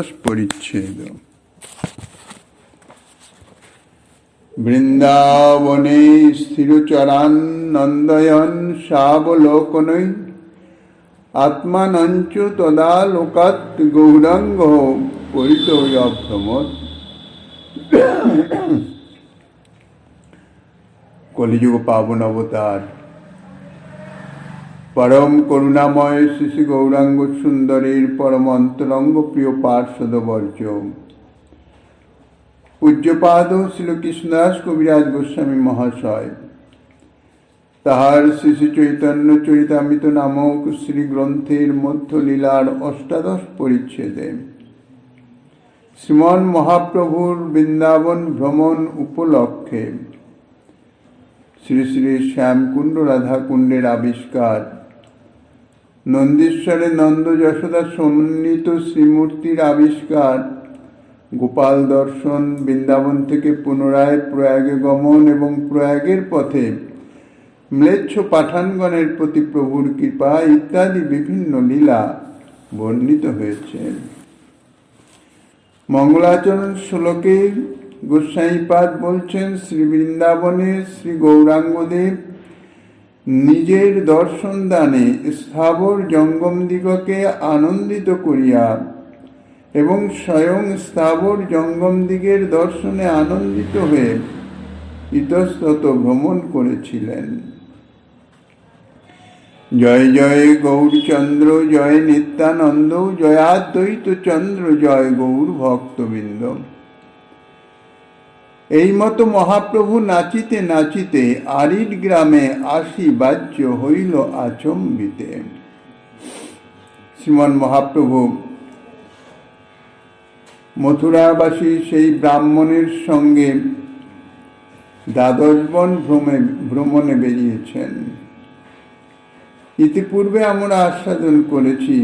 অষ্টাদশ পরিচ্ছেদ। বৃন্দাবনে স্থিরচরান নন্দয়ন সাবলোকনৈ আত্মানঞ্চ তদা লোকাৎ গৌরাঙ্গ পরিতোয়ভ্রমৎ। কলিযুগ পাবন অবতার পরম করুণাময় শ্রী গৌরাঙ্গ সুন্দরীর পরম অন্তরঙ্গ প্রিয় পার্শ্বদবর্য পূজ্যপাদ শ্রীকৃষ্ণদাস কবিরাজ গোস্বামী মহাশয় তাহার শ্রী চৈতন্য চরিতামৃত নামক শ্রী গ্রন্থের মধ্য লীলার অষ্টাদশ পরিচ্ছেদে শ্রীমন মহাপ্রভুর বৃন্দাবন ভ্রমণ উপলক্ষে শ্রী শ্রী শ্যামকুণ্ড রাধাকুণ্ডের আবিষ্কার, নন্দীশ্বরে নন্দ যশোদা সমন্বিত শ্রীমূর্তির আবিষ্কার, গোপাল দর্শন, বৃন্দাবন থেকে পুনরায় প্রয়াগে গমন এবং প্রয়াগের পথে ম্লেচ্ছ পাঠানগণের প্রতি প্রভুর কৃপা ইত্যাদি বিভিন্ন লীলা বর্ণিত হয়েছে। মঙ্গলাচরণ শ্লোকে গোস্বাইপাদ বলছেন, শ্রী বৃন্দাবনে শ্রী গৌরাঙ্গদেব নিজের দর্শন দানে স্থাবর জঙ্গম দিগকে আনন্দিত করিয়া এবং স্বয়ং স্থাবর জঙ্গম দিগের দর্শনে আনন্দিত হয়ে ইতস্তত ভ্রমণ করেছিলেন। জয় জয় গৌরচন্দ্র জয় নিত্যানন্দ জয়াদ্বৈত চন্দ্র জয় গৌর ভক্তবৃন্দ। এই মতো মহাপ্রভু নাচিতে নাচিতে আরিড গ্রামে আসি বাহ্য হইল আচম্বিতে। শ্রীমন মহাপ্রভু মথুরাবাসী সেই ব্রাহ্মণের সঙ্গে দ্বাদশবন ভ্রমণে বেরিয়েছেন। ইতিপূর্বে আমরা আস্বাদন করেছি,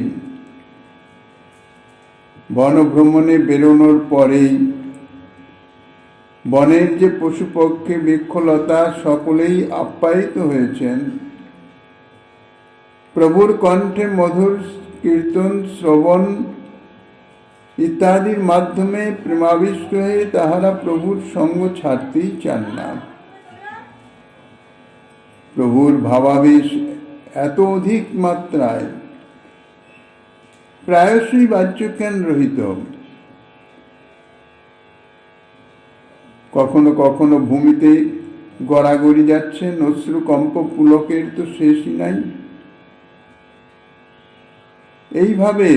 বনভ্রমণে বেরোনোর পরেই বনের যে পশুপক্ষী বৃক্ষলতা সকলেই আপ্যায়িত হয়েছেন। প্রভুর কণ্ঠে মধুর কীর্তন শ্রবণ ইত্যাদির মাধ্যমে প্রেমাবিষ্ট হয়ে তাহারা প্রভুর সঙ্গ ছাড়তেই চান না। প্রভুর ভাবাবেশ এত অধিক মাত্রায় প্রায়শই বাহ্যজ্ঞান রহিত। কখনো কখনো ভূমিতে গড়াগড়ি যাচ্ছেন, অশ্রুকম্প পুলকের তো শেষই নাই। এইভাবে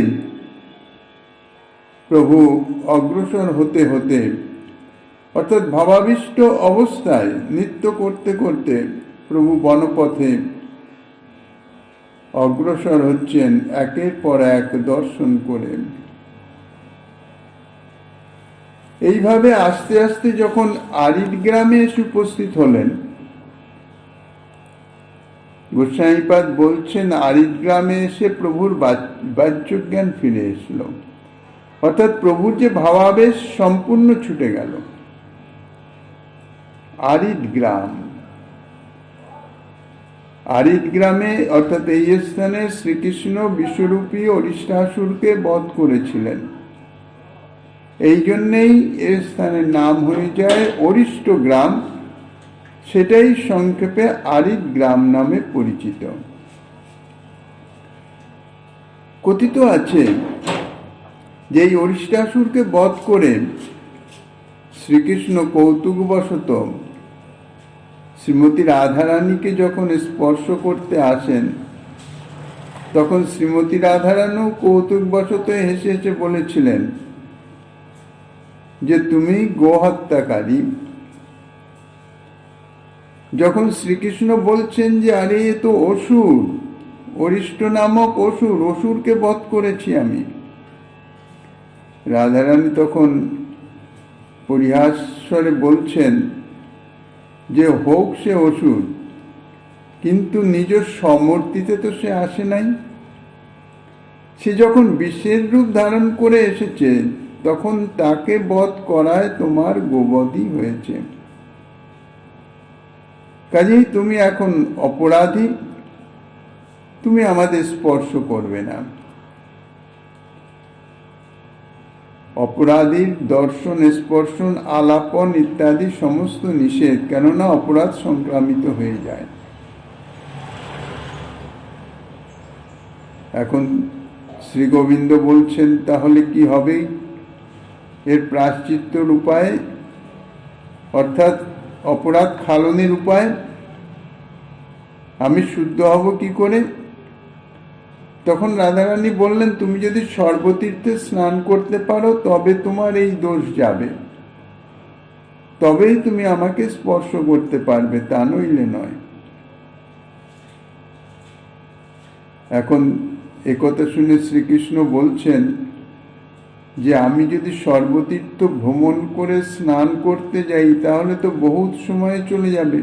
প্রভু অগ্রসর হতে হতে অর্থাৎ ভাবাবিষ্ট অবস্থায় নৃত্য করতে করতে প্রভু বনপথে অগ্রসর হচ্ছেন একের পর এক দর্শন করে। এইভাবে আস্তে আস্তে যখন আরিড গ্রামে এসে উপস্থিত হলেন, গোস্বাইপাদ বলছেন আরিড গ্রামে এসে প্রভুর বাহ্যজ্ঞান ফিরে এসল, অর্থাৎ প্রভুর যে ভাবাবেশ সম্পূর্ণ ছুটে গেল। আরিড গ্রাম, আরিড গ্রামে অর্থাৎ এই স্থানে শ্রীকৃষ্ণ বিশ্বরূপী অরিষ্টাসুরকে বধ করেছিলেন। এই জন্যেই এ স্থানের নাম হয়ে যায় অরিষ্ট গ্রাম, সেটাই সংক্ষেপে আরিড গ্রাম নামে পরিচিত। কথিত আছে যে এই অরিষ্টাসুরকে বধ করে শ্রীকৃষ্ণ কৌতুকবশত শ্রীমতী রাধারানীকে যখন স্পর্শ করতে আসেন, তখন শ্রীমতী রাধারানী কৌতুকবশত হেসে হেসে বলেছিলেন যে তুমি গোহত্যাকারী। যখন শ্রীকৃষ্ণ বলছেন যে আরে এ তো অসুর, অরিষ্ট নামক অসুর, অসুরকে বধ করেছি আমি, রাধারানী তখন পরিহাস্বরে বলছেন যে হোক সে অসুর, কিন্তু নিজ সমর্থিতে তো সে আসে নাই। সে যখন বিষের রূপ ধারণ করে এসেছে তখন তাকে বধ করায় তোমার গোবধই হয়েছে। কাজেই তুমি এখন অপরাধী, তুমি আমাদের স্পর্শ করবে না। অপরাধীর দর্শন, স্পর্শন, আলাপন ইত্যাদি সমস্ত নিষেধ, কেননা অপরাধ সংক্রামিত হয়ে যায়। এখন শ্রী গোবিন্দ বলছেন তাহলে কি হবে? এর প্রায়শ্চিত্তর উপায় অর্থাৎ অপরাধ খালনের উপায়, আমি শুদ্ধ হব কি করে? তখন রাধারানী বললেন, তুমি যদি সর্বতীর্থে স্নান করতে পারো তবে তোমার এই দোষ যাবে, তবেই তুমি আমাকে স্পর্শ করতে পারবে, তা নইলে নয়। এখন একথা শুনে শ্রীকৃষ্ণ বলছেন যে আমি যদি সর্বতীর্থ ভ্রমণ করে স্নান করতে যাই তাহলে তো বহুত সময় চলে যাবে,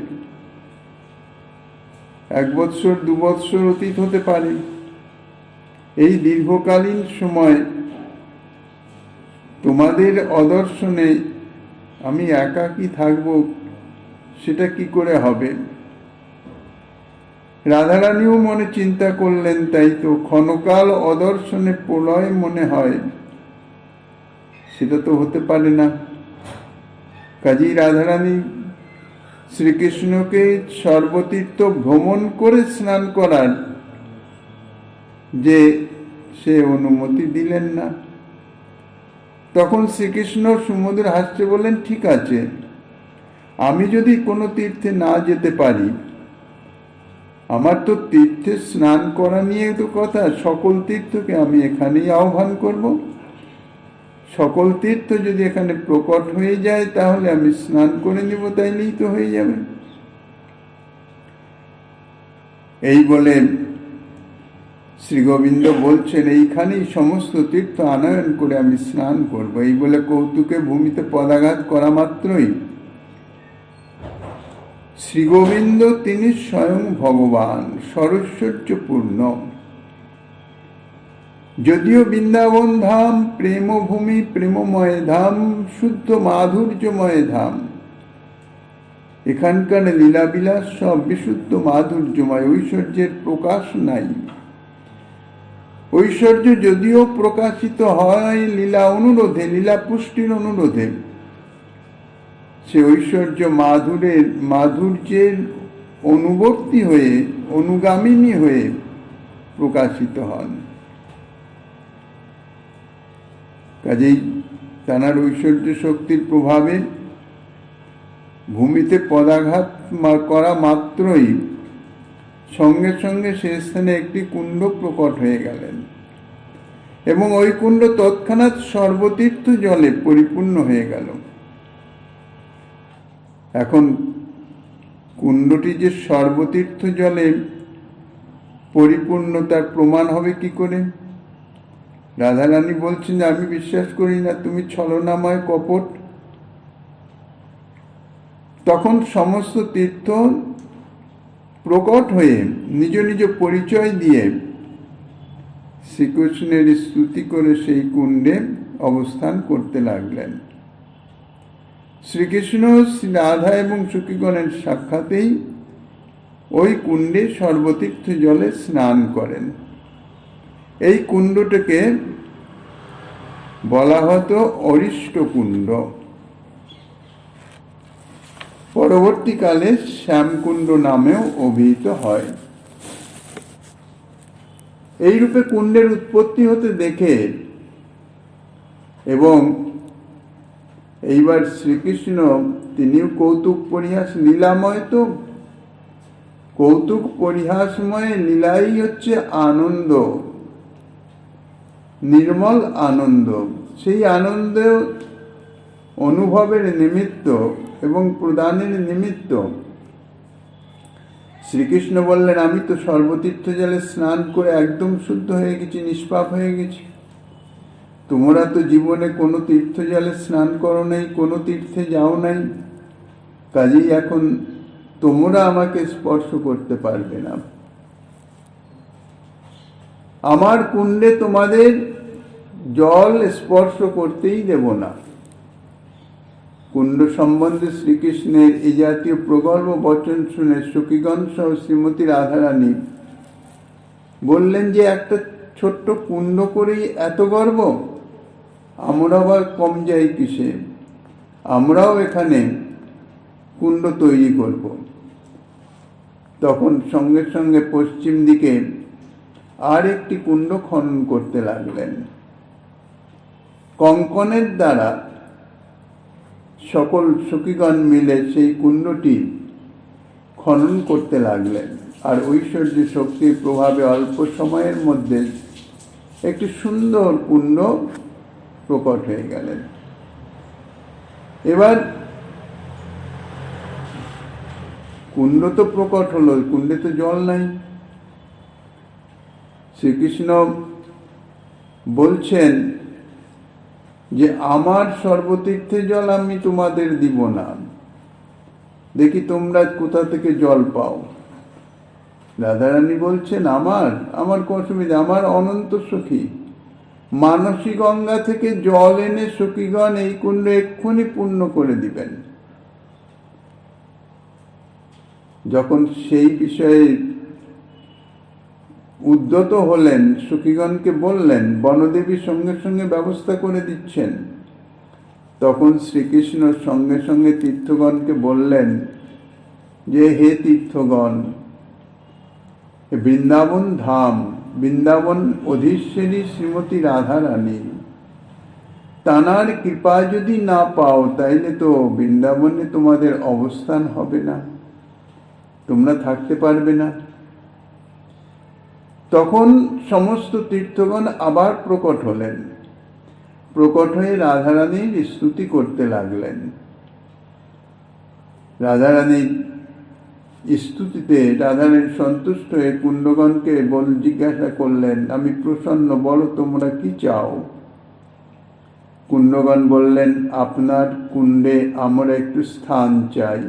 1 বৎসর 2 বৎসর অতীত হতে পারে। এই দীর্ঘকালীন সময় তোমাদের অদর্শনে আমি একাকী থাকব, সেটা কি করে হবে? রাধারানীও মনে চিন্তা করলেন, তাই তো, ক্ষণকাল অদর্শনে প্রলয় মনে হয়, সেটা তো হতে পারে না। কাজী রাধারানী শ্রীকৃষ্ণকে সর্বতীর্থ ভ্রমণ করে স্নান করার যে সে অনুমতি দিলেন না। তখন শ্রীকৃষ্ণ সুমধুর হাস্যে বললেন, ঠিক আছে, আমি যদি কোনো তীর্থে না যেতে পারি, আমার তো তীর্থে স্নান করা নিয়ে তো কথা, সকল তীর্থকে আমি এখানেই আহ্বান করব। সকল তীর্থ যদি এখানে প্রকট হয়ে যায় তাহলে আমি স্নান করে নিব, তাইলেই তো হয়ে যাবে। এই বলে শ্রী গোবিন্দ বলছেন, এইখানেই সমস্ত তীর্থ আনয়ন করে আমি স্নান করব। এই বলে কৌতুকে ভূমিতে পদাঘাত করা মাত্রই শ্রী গোবিন্দ তিনি স্বয়ং ভগবান, সরৈশ্বর্যপূর্ণ। যদিও বৃন্দাবন ধাম প্রেমভূমি, প্রেমময় ধাম, শুদ্ধ মাধুর্যময় ধাম, এখানকার লীলাবিলাস সব বিশুদ্ধ মাধুর্যময়, ঐশ্বর্যের প্রকাশ নাই। ঐশ্বর্য যদিও প্রকাশিত হয় লীলা অনুরোধে, লীলা পুষ্টির অনুরোধে, সে ঐশ্বর্য মাধুর্যের অনুবর্তী হয়ে, অনুগামিনী হয়ে প্রকাশিত হন। কাজেই তাঁর ঐশ্বর্য শক্তির প্রভাবে ভূমিতে পদাঘাত করা মাত্রই সঙ্গে সঙ্গে সে স্থানে একটি কুণ্ড প্রকট হয়ে গেলেন এবং ওই কুণ্ড তৎক্ষণাৎ সর্বতীর্থ জলে পরিপূর্ণ হয়ে গেল। এখন কুণ্ডটি যে সর্বতীর্থ জলে পরিপূর্ণ তার প্রমাণ হবে কি করে? রাধারানী বলছেন যে আমি বিশ্বাস করি না, তুমি ছলনাময়, কপট। তখন সমস্ত তীর্থ প্রকট হয়ে নিজ নিজ পরিচয় দিয়ে শ্রীকৃষ্ণের স্তুতি করে সেই কুণ্ডে অবস্থান করতে লাগলেন। শ্রীকৃষ্ণ শ্রী রাধা এবং সখীগণের সাক্ষাতেই ওই কুণ্ডে সর্বতীর্থ জলে স্নান করেন। এই কুণ্ডটাকে বলা হতো অরিষ্ট কুণ্ড, পরবর্তীকালে শ্যামকুণ্ড নামেও অভিহিত হয়। এইরূপে কুণ্ডের উৎপত্তি হতে দেখে এবং এইবার শ্রীকৃষ্ণ তিনিও কৌতুক পরিহাস, লীলাময় তো, কৌতুক পরিহাসময় লীলাই হচ্ছে আনন্দ, নির্মল আনন্দ। সেই আনন্দ অনুভবের নিমিত্ত এবং প্রদানের নিমিত্ত শ্রীকৃষ্ণ বললেন, আমি তো সর্বতীর্থ জলে স্নান করে একদম শুদ্ধ হয়ে গেছি, নিষ্পাপ হয়ে গেছি। তোমরা তো জীবনে কোনো তীর্থ জলে স্নান করো নাই, কোনো তীর্থে যাও নাই, কাজেই এখন তোমরা আমাকে স্পর্শ করতে পারবে না। আমার কুণ্ডে তোমাদের জল স্পর্শ করতেই দেব না। কুণ্ড সম্বন্ধে শ্রীকৃষ্ণের এই জাতীয় প্রগল্ভ বচন শুনে সখীগণ সহ শ্রীমতী রাধারানী বললেন যে একটা ছোট্ট কুণ্ড করেই এত গর্ব? আমরা আবার কম যাই কিসে? আমরাও এখানে কুণ্ড তৈরি করব। তখন সঙ্গে সঙ্গে পশ্চিম দিকে আর একটি কুণ্ড খনন করতে লাগলেন। কঙ্কনের দ্বারা সকল সখীগণ মিলে সেই কুণ্ডটি খনন করতে লাগলেন। আর ঐশ্বর্য শক্তির প্রভাবে অল্প সময়ের মধ্যে একটি সুন্দর কুণ্ড প্রকট হয়ে গেলেন। এবার কুণ্ড তো প্রকট হলো, কুণ্ডে তো জল নাই। শ্রীকৃষ্ণ বলছেন যে আমার সর্বতীর্থে জল আমি তোমাদের দিব না, দেখি তোমরা কোথা থেকে জল পাও। রাধারানী বলছেন আমার কোন অসুবিধা, আমার অনন্ত সখী মানসী গঙ্গা থেকে জল এনে সখীগণ এই কুণ্ড এক্ষুনি পূর্ণ করে দিবেন। যখন সেই বিষয়ে উদ্যত হলেন, সখীগণকে বললেন, বনদেবী সঙ্গে সঙ্গে ব্যবস্থা করে দিচ্ছেন। তখন শ্রীকৃষ্ণ সঙ্গে সঙ্গে তীর্থগণকে বললেন যে হে তীর্থগণ, বৃন্দাবন ধাম, বৃন্দাবন অধীশ্বরী শ্রীমতী রাধারানী, তানার কৃপা যদি না পাও তাইলে তো বৃন্দাবনে তোমাদের অবস্থান হবে না, তোমরা থাকতে পারবে না। তখন সমস্ত তীর্থগণ আবার প্রকট হলেন, প্রকট হয়ে রাধারানীর স্তুতি করতে লাগলেন। রাধারানীর স্তুতিতে রাধারানী সন্তুষ্ট হয়ে কুণ্ডগণকে জিজ্ঞাসা করলেন, আমি প্রসন্ন, বলো তোমরা কি চাও? কুণ্ডগণ বললেন, আপনার কুণ্ডে আমরা একটু স্থান চাই।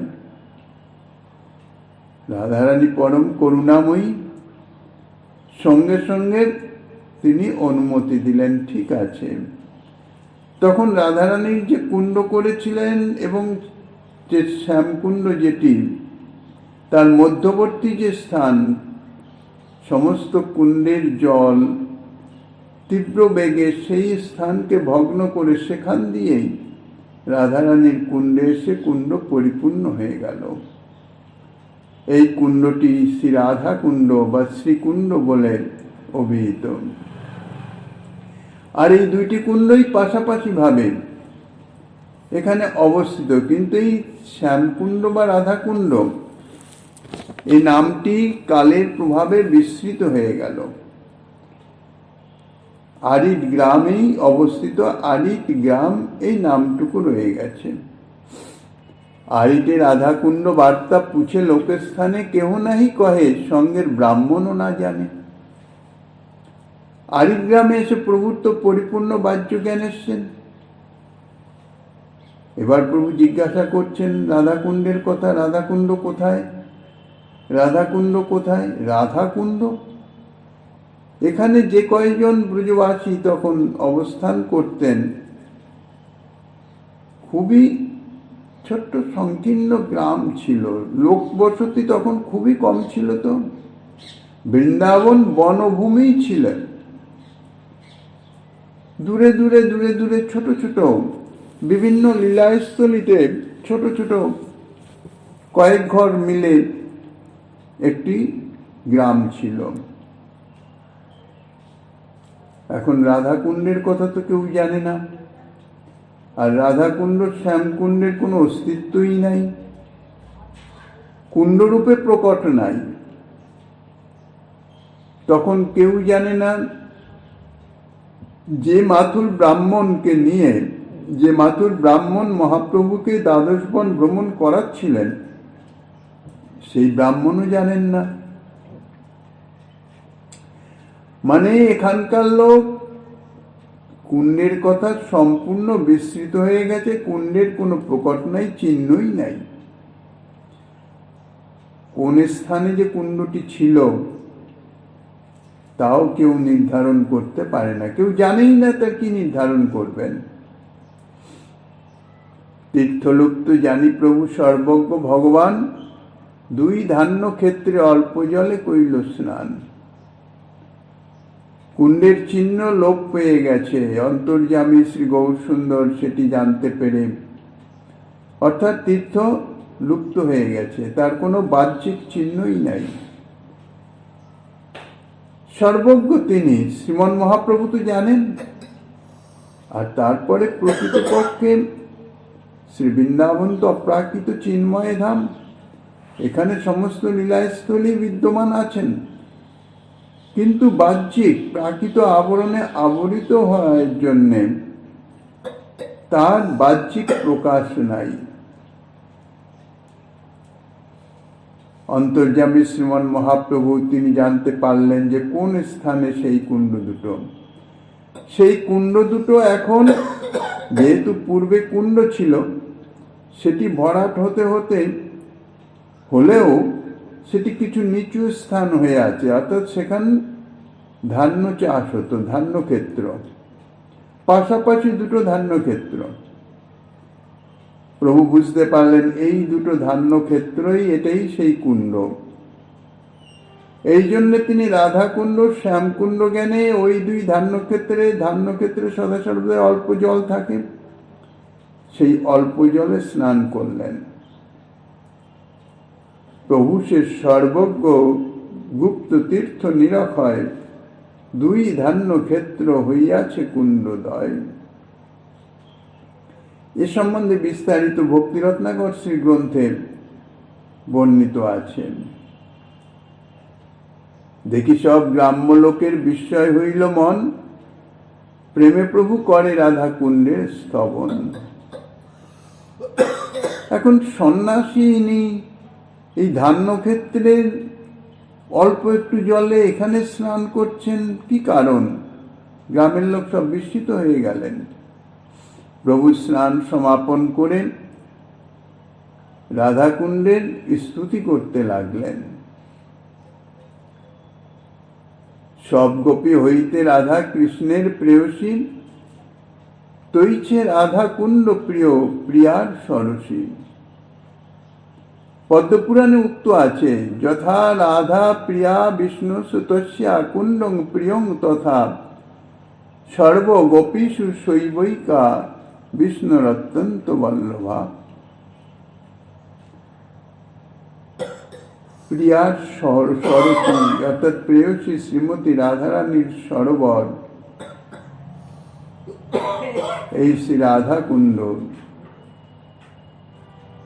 রাধারানী পরম করুণাময়ী, সঙ্গে সঙ্গে তিনি অনুমতি দিলেন, ঠিক আছে। তখন রাধারানীর যে কুণ্ড করেছিলেন এবং যে শ্যামকুণ্ড যেটি, তার মধ্যবর্তী যে স্থান, সমস্ত কুণ্ডের জল তীব্র বেগে সেই স্থানকে ভগ্ন করে সেখান দিয়েই রাধারানীর কুণ্ডে এসে কুণ্ড পরিপূর্ণ হয়ে গেল। এই কুণ্ডটি শ্রী রাধা কুণ্ড বা শ্রীকুণ্ড বলে অভিহিত। আর এই দুইটি কুণ্ডই পাশাপাশি ভাবে এখানে অবস্থিত, কিন্তু এই শ্যামকুণ্ড বা রাধাকুণ্ড এই নামটি কালের প্রভাবে বিস্মৃত হয়ে গেল। আরিট গ্রামেই অবস্থিত, আরিট গ্রাম এই নামটুকু রয়ে গেছে। আরিটে রাধাকুণ্ড বার্তা পুছে লোকের স্থানে কেহ নাহি কহে, সঙ্গের ব্রাহ্মণও না জানে। আরিট গ্রামে এসে প্রভুর তো পরিপূর্ণ বাহ্য জ্ঞান এসছেন। এবার প্রভু জিজ্ঞাসা করছেন রাধাকুণ্ডের কথা, রাধাকুণ্ড কোথায়? রাধাকুণ্ড কোথায়? রাধাকুণ্ড এখানে যে কয়েকজন ব্রজবাসী তখন অবস্থান করতেন, খুবই ছোট্ট সংকীর্ণ গ্রাম ছিল, লোক বসতি তখন খুবই কম ছিল। তো বৃন্দাবন বনভূমি ছিল, দূরে দূরে দূরে দূরে ছোট ছোট বিভিন্ন লীলাস্থলীতে ছোট ছোট কয়েক ঘর মিলে একটি গ্রাম ছিল। এখন রাধাকুণ্ডের কথা তো কেউ জানে না, আর রাধাকুণ্ড শ্যামকুণ্ডের কোনো অস্তিত্বই নাই, কুণ্ডরূপে প্রকট নাই। তখন কেউ জানে না যে মাথুর ব্রাহ্মণকে নিয়ে, যে মাথুর ব্রাহ্মণ মহাপ্রভুকে দ্বাদশ বন ভ্রমণ করাচ্ছিলেন, সেই ব্রাহ্মণও জানেন না। মানে এখানকার লোক কুণ্ডের কথা সম্পূর্ণ বিস্মৃত হয়ে গেছে, কুণ্ডের কোনো প্রকট নাই, চিহ্নই নাই। কোন স্থানে যে কুণ্ডটি ছিল তাও কেউ নির্ধারণ করতে পারে না, কেউ জানেই না, তা কি নির্ধারণ করবেন? তীর্থলোক তো জানি প্রভু সর্বজ্ঞ ভগবান, দুই ধান্য ক্ষেত্রে অল্প জলে কইল স্নান। কুণ্ডের চিহ্ন লোপ পেয়ে গেছে, অন্তর্যামী শ্রী গৌরসুন্দর সেটি জানতে পেরে। অর্থাৎ তীর্থ লুপ্ত হয়ে গেছে, তার কোনো বাহ্যিক চিহ্নই নাই। সর্বজ্ঞ তিনি, শ্রীমন মহাপ্রভু তো জানেন। আর তারপরে প্রকৃতপক্ষে শ্রী বৃন্দাবন তো অপ্রাকৃত চিন্ময় ধাম, এখানে সমস্ত লীলাস্থলী বিদ্যমান আছেন, কিন্তু বাহ্যিক প্রাকৃত আবরণে আবরিত হওয়ার জন্যে তার বাহ্যিক প্রকাশ নাই। অন্তর্যামী শ্রীমন মহাপ্রভু তিনি জানতে পারলেন যে কোন স্থানে সেই কুণ্ড দুটো। সেই কুণ্ড দুটো এখন, যেহেতু পূর্বে কুণ্ড ছিল, সেটি ভরাট হতে হতে হলেও সেটি কিছু নিচু স্থান হয়ে আছে, অর্থাৎ সেখানে ধান্য চাষ হতো, ধান্য ক্ষেত্র, পাশাপাশি দুটো ধান্য ক্ষেত্র। প্রভু বুঝতে পারলেন এই দুটো ধান্য ক্ষেত্রই, এটাই সেই কুণ্ড। এই জন্য তিনি রাধা কুণ্ড, শ্যামকুণ্ড জ্ঞানে ওই দুই ধান্য ক্ষেত্রে সদা সর্বদা অল্প জল থাকে, সেই অল্প জলে স্নান করলেন। প্রভু সে সর্বজ্ঞ গুপ্ত তীর্থ নিরক্ষয়, দুই ধান্য ক্ষেত্র হইয়াছে কুণ্ডদয়। এ সম্বন্ধে বিস্তারিত ভক্তিরত্নাকর শ্রী গ্রন্থে বর্ণিত আছে। দেখি সব গ্রাম্য লোকের বিস্ময় হইল মন, প্রেমে প্রভু করে রাধা কুণ্ডের স্তবন। এখন সন্ন্যাসী ইনি এই ধান্য ক্ষেত্রের অল্প একটু জলে এখানে স্নান করছেন, কি কারণ? গ্রামের লোক সব বিস্মিত হয়ে গেলেন। প্রভু স্নান সমাপন করে রাধাকুণ্ডের স্তুতি করতে লাগলেন। সব গোপী হইতে রাধা কৃষ্ণের প্রেয়সী, তৈছে রাধা কুণ্ড প্রিয় প্রিয়ার সরসী। পদ্মপুরাণে উক্ত আছে, যথা রাধা প্রিয়া বিষ্ণু সুতস্যা কুণ্ডং প্রিয়ং তথা সর্ব গোপীষু শৈবৈকা বিষ্ণুর অত্যন্ত বল্লভা। প্রিয়ার সরসী অর্থাৎ প্রেয়সী শ্রীমতী রাধারানীর সরোবর এই শ্রী রাধা কুণ্ড।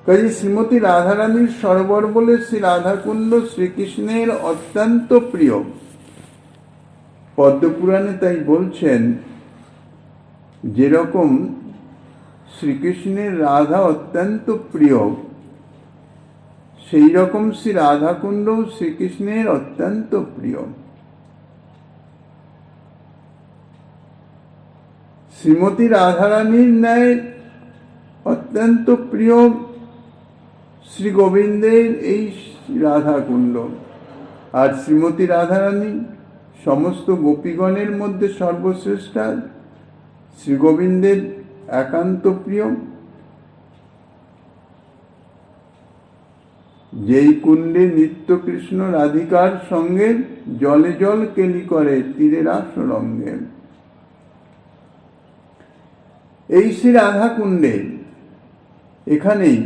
কাজে শ্রীমতী রাধারানীর সরোবর বলে শ্রী রাধাকুণ্ড শ্রীকৃষ্ণের অত্যন্ত প্রিয়। পদ্মপুরাণে তাই বলছেন, যেরকম শ্রীকৃষ্ণের রাধা অত্যন্ত প্রিয়, সেই রকম শ্রী রাধাকুণ্ড শ্রীকৃষ্ণের অত্যন্ত প্রিয়। শ্রীমতী রাধারানীর ন্যায় অত্যন্ত প্রিয় শ্রী গোবিন্দের এই রাধাকুণ্ড। আর শ্রীমতী রাধারানী সমস্ত গোপীগণের মধ্যে সর্বশ্রেষ্ঠা, শ্রী গোবিন্দের একান্ত প্রিয়। যেই কুণ্ডে নিত্য কৃষ্ণ রাধিকার সঙ্গে জলে জল কেলি করে তীরে রাস রঙ্গে। এই শ্রী রাধা কুণ্ডে এখানেই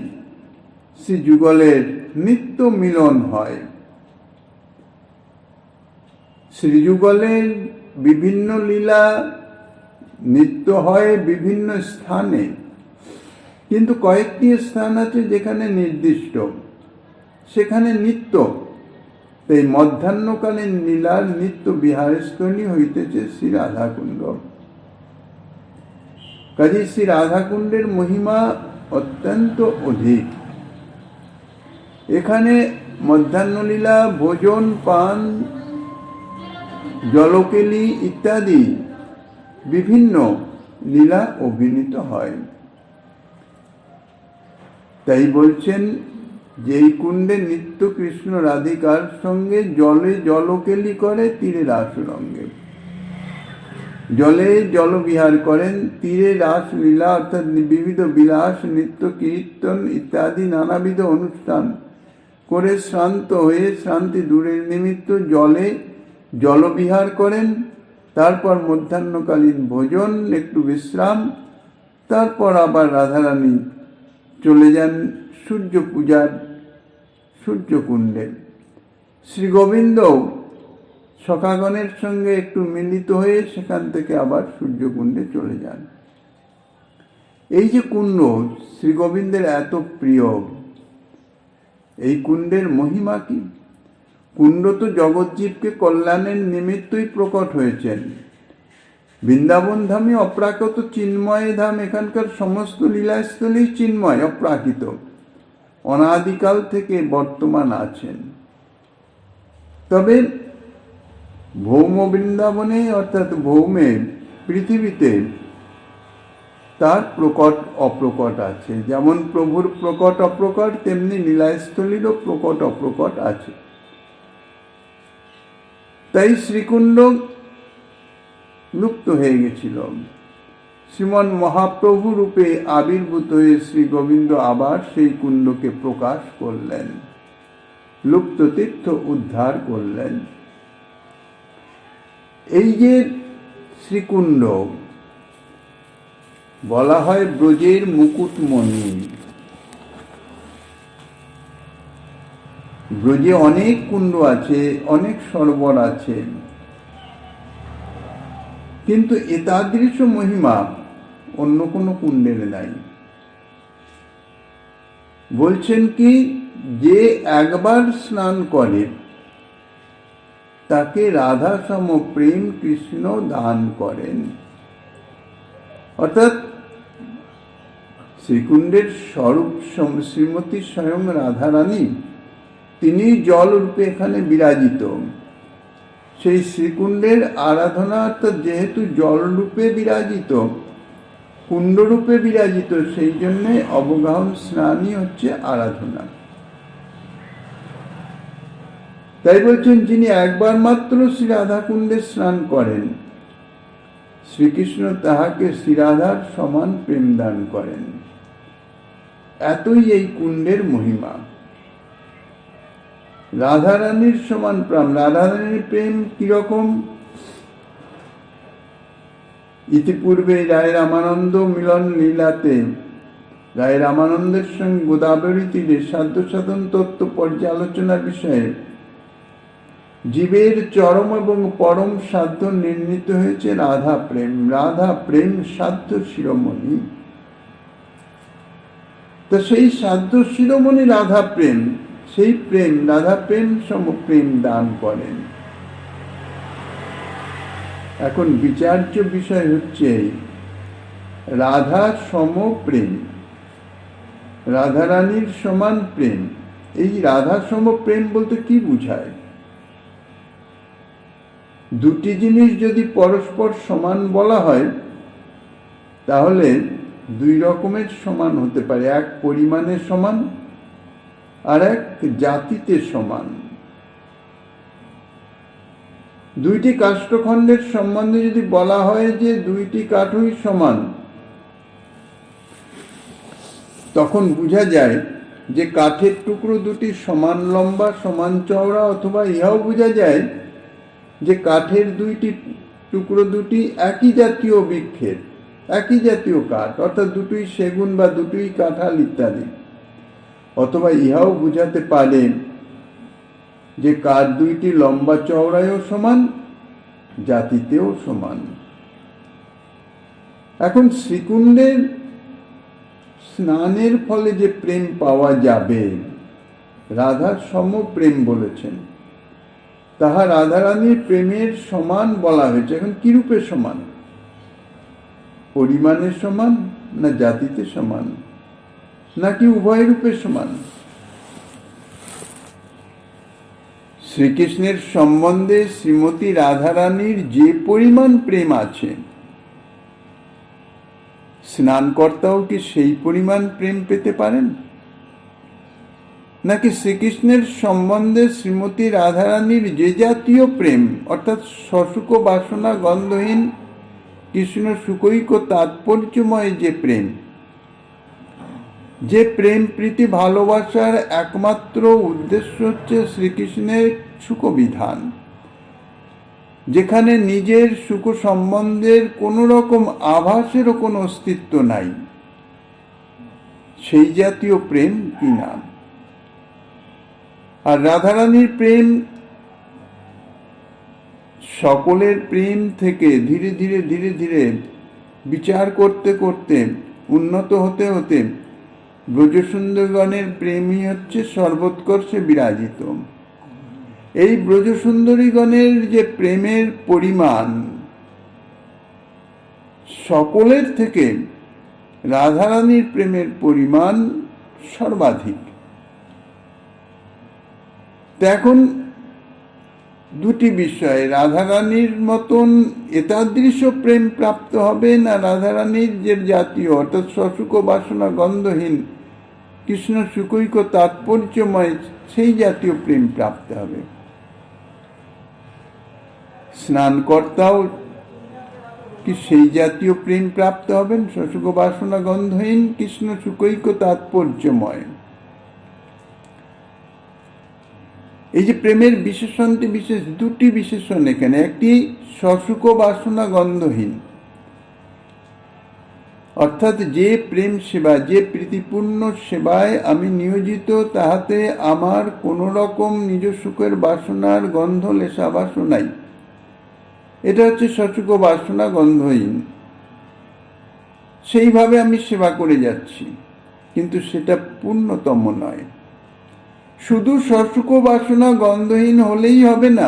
শ্রী যুগলের নিত্য মিলন হয়। শ্রীযুগলের বিভিন্ন লীলা নিত্য হয় বিভিন্ন স্থানে, কিন্তু কয়েকটি স্থান আছে যেখানে নির্দিষ্ট, সেখানে নিত্য। এই মধ্যাহ্নকালীন লীলার নিত্য বিহারস্থলী হইতেছে শ্রী রাধাকুণ্ড। কাজে শ্রী রাধাকুণ্ডের মহিমা অত্যন্ত অধিক। এখানে মধ্যাহ্নলীলা, ভোজন, পান, জলকেলি ইত্যাদি বিভিন্ন লীলা অভিনীত হয়। তাই বলছেন, যেই কুণ্ডে নিত্য কৃষ্ণ রাধিকার সঙ্গে জলে জলকেলি করে তীরে রাস রঙ্গে। জলে জল বিহার করেন, তীরে রাস লীলা অর্থাৎ বিবিধ বিলাস, নৃত্য, কীর্তন ইত্যাদি নানাবিধ অনুষ্ঠান করে শ্রান্ত হয়ে শ্রান্তি দূরের নিমিত্ত জলে জলবিহার করেন তারপর মধ্যাহ্নকালীন ভোজন, একটু বিশ্রাম, তারপর আবার রাধারানী চলে যান সূর্য পূজার সূর্যকুণ্ডে। শ্রী গোবিন্দ সখাগণের সঙ্গে একটু মিলিত হয়ে সেখান থেকে আবার সূর্যকুণ্ডে চলে যান। এই যে কুণ্ড শ্রী গোবিন্দের এত প্রিয়, এই কুণ্ডের মহিমা কি? কুণ্ড তো জগৎজীবকে কল্যাণের নিমিত্তই প্রকট হয়েছেন। বৃন্দাবন ধামে অপ্রাকৃত চিন্ময় ধাম, এখানকার সমস্ত লীলাস্থলী চিন্ময়, অপ্রাকৃত, অনাদিকাল থেকে বর্তমান আছেন। তবে ভৌম বৃন্দাবনে অর্থাৎ ভৌমে পৃথিবীতে তার প্রকট অপ্রকট আছে। যেমন প্রভুর প্রকট অপ্রকট, তেমনি লীলাস্থলীরও প্রকট অপ্রকট আছে। তাই শ্রীকুণ্ড লুপ্ত হয়ে গেছিল। শ্রীমন মহাপ্রভু রূপে আবির্ভূত হয়ে শ্রী গোবিন্দ আবার সেই কুণ্ডকে প্রকাশ করলেন, লুপ্ত তীর্থ উদ্ধার করলেন। এই যে শ্রীকুণ্ড বলা হয় ব্রজের মুকুটমণি। ব্রজে অনেক কুণ্ড আছে, অনেক সরোবর আছে, কিন্তু এতাদৃশ মহিমা অন্য কোনো কুণ্ডের নাই। বলছেন কি, যে একবার স্নান করে তাকে রাধা সম প্রেম কৃষ্ণ দান করেন। অর্থাৎ শ্রীকুণ্ডের স্বরূপ শ্রীমতী স্বয়ং রাধারানী, তিনি জল রূপে এখানে বিরাজিত। সেই শ্রীকুণ্ডের আরাধনা, অর্থাৎ যেহেতু জল রূপে বিরাজিত, কুণ্ড রূপে বিরাজিত, সেই জন্যে অবগাহন স্নানই হচ্ছে আরাধনা। তাই বলছেন, যিনি একবার মাত্র শ্রী রাধা কুণ্ডে স্নান করেন, শ্রীকৃষ্ণ তাহাকে শ্রীরাধার সমান প্রেম দান করেন। এতই এই কুণ্ডের মহিমা। রাধারানীর সমান প্রেম। রাধারানীর প্রেম কিরকম? ইতিপূর্বে রায় রামানন্দ মিলন লীলাতে রায় রামানন্দের সঙ্গে গোদাবরী তীরে সাধ্য সাধন তত্ত্ব পর্যালোচনার বিষয়ে জীবের চরম এবং পরম সাধ্য নির্ণীত হয়েছে রাধা প্রেম। রাধা প্রেম সাধ্য শিরোমণি। তো সেই সাধ্য শিরোমণি রাধা প্রেম, সেই প্রেম, রাধা প্রেম সম প্রেম দান করেন। এখন বিচার্য বিষয় হচ্ছে রাধা সম প্রেম, রাধারানীর সমান প্রেম। এই রাধা সম প্রেম বলতে কি বুঝায়? দুটি জিনিস যদি পরস্পর সমান বলা হয়, তাহলে দুই রকমের সমান হতে পারে। এক পরিমাণে সমান, আর এক জাতিতে সমান। দুইটি কাষ্ঠখণ্ডের সম্বন্ধে যদি বলা হয় যে দুইটি কাঠই সমান, তখন বোঝা যায় যে কাঠের টুকরো দুটি সমান লম্বা, সমান চওড়া, অথবা ইহাও বোঝা যায় যে কাঠের দুইটি টুকরো দুটি একই জাতীয় বৃক্ষের, একই জাতীয় কাঠ, অর্থাৎ দুটোই সেগুন বা দুটোই কাঁঠাল ইত্যাদি। অথবা ইহাও বুঝাতে পারে যে কাঠ দুইটি লম্বা চওড়ায়ও সমান, জাতিতেও সমান। এখন শ্রীকুণ্ডের স্নানের ফলে যে প্রেম পাওয়া যাবে, রাধা সম প্রেম বলেছেন, তাহা রাধারানীর প্রেমের সমান বলা হয়েছে। এখন কি রূপে সমান? পরিমাণে সমান, না জাতিতে সমান, নাকি উভয় রূপে সমান? শ্রীকৃষ্ণের সম্বন্ধে শ্রীমতী রাধারানীর যে পরিমাণ প্রেম আছে, স্নানকর্তাও কি সেই পরিমাণ প্রেম পেতে পারেন? নাকি শ্রীকৃষ্ণের সম্বন্ধে শ্রীমতী রাধারানীর যে জাতীয় প্রেম, অর্থাৎ সসুখ বাসনা গন্ধহীন কৃষ্ণ সুকৈক তাৎপর্যময় যে প্রেম, যে প্রেম প্রীতি ভালোবাসার একমাত্র উদ্দেশ্য হচ্ছে শ্রীকৃষ্ণের সুখবিধান, যেখানে নিজের সুখ সম্বন্ধের কোনো রকম আভাসেরও কোনো অস্তিত্ব নাই, সেই জাতীয় প্রেম কি নাম। আর রাধারানীর প্রেম সকলের প্রেম থেকে ধীরে ধীরে ধীরে ধীরে বিচার করতে করতে উন্নত হতে হতে ব্রজসুন্দরগণের প্রেমই হচ্ছে সর্বোৎকর্ষে বিরাজিত। এই ব্রজসুন্দরীগণের যে প্রেমের পরিমাণ, সকলের থেকে রাধারানীর প্রেমের পরিমাণ সর্বাধিক। এখন দুটি বিষয়, রাধারানীর মতন এতাদৃশ প্রেম প্রাপ্ত হবে না রাধারানীর যে জাতীয় অর্থাৎ সসুখ বাসনা গন্ধহীন কৃষ্ণ সুকৈক তাৎপর্যময় সেই জাতীয় প্রেম প্রাপ্ত হবে। স্নানকর্তাও কি সেই জাতীয় প্রেম প্রাপ্ত হবেন, সসুখ বাসনা গন্ধহীন কৃষ্ণ সুকৈক তাৎপর্যময়। এই যে প্রেমের বিশেষণটি বিশেষ, দুটি বিশেষণ এখানে, একটি সসুখ বাসনা গন্ধহীন, অর্থাৎ যে প্রেম সেবা, যে প্রীতিপূর্ণ সেবায় আমি নিয়োজিত, তাহাতে আমার কোনো রকম নিজ সুখের বাসনার গন্ধ লেশাভাসও নাই, এটা হচ্ছে সসুখ বাসনা গন্ধহীন। সেইভাবে আমি সেবা করে যাচ্ছি, কিন্তু সেটা পূর্ণতম নয়। শুধু সসুখ বাসনা গন্ধহীন হলেই হবে না,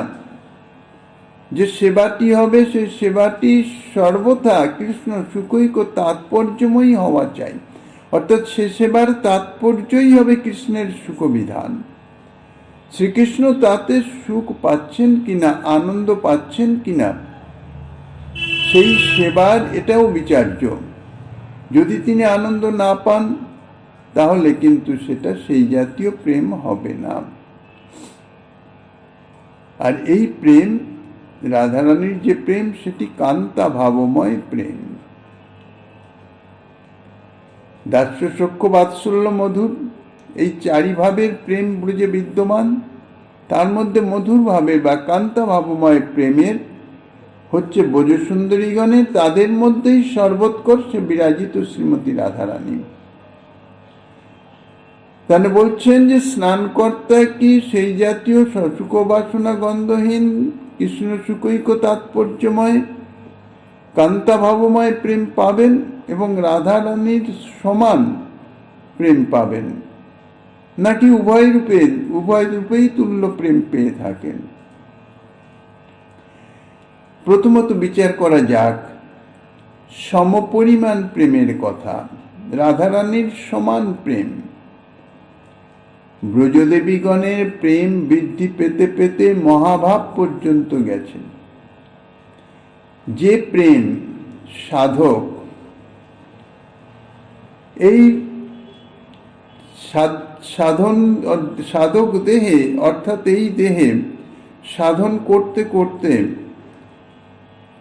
যে সেবাটি হবে সেই সেবাটি সর্বথা কৃষ্ণ সুকৈক তাৎপর্যময়ী হওয়া চাই, অর্থাৎ সে সেবার তাৎপর্যই হবে কৃষ্ণের সুখবিধান। শ্রীকৃষ্ণ তাতে সুখ পাচ্ছেন কিনা, আনন্দ পাচ্ছেন কিনা, সেই সেবার এটাও বিচার্য। যদি তিনি আনন্দ না পান তাহলে কিন্তু সেটা সেই জাতীয় প্রেম হবে না। আর এই প্রেম, রাধারানীর যে প্রেম, সেটি কান্তা ভাবময় প্রেম। দাস্য সখ্য বাৎসল্য মধুর, এই চারি ভাবের প্রেম ব্রজে বিদ্যমান। তার মধ্যে মধুর ভাবে বা কান্তা ভাবময় প্রেমের হচ্ছে ব্রজসুন্দরীগণের, তাদের মধ্যেই সর্বোৎকর্ষে বিরাজিত শ্রীমতী রাধারানী। তাহলে বলছেন যে স্নানকর্তা কি সেই জাতীয় সসুখ বাসনা গন্ধহীন কৃষ্ণ সুকৈক তাৎপর্যময় কান্তা ভাবময় প্রেম পাবেন এবং রাধারানীর সমান প্রেম পাবেন, নাকি উভয় রূপেই তুল্য প্রেম পেয়ে থাকেন। প্রথমত বিচার করা যাক সমপরিমাণ প্রেমের কথা। রাধারানীর সমান প্রেম, ব্রজদেবীগণের প্রেম বৃদ্ধি পেতে পেতে মহাভাব পর্যন্ত গেছে। যে প্রেম সাধক এই সাধক দেহে, অর্থাৎ এই দেহে সাধন করতে করতে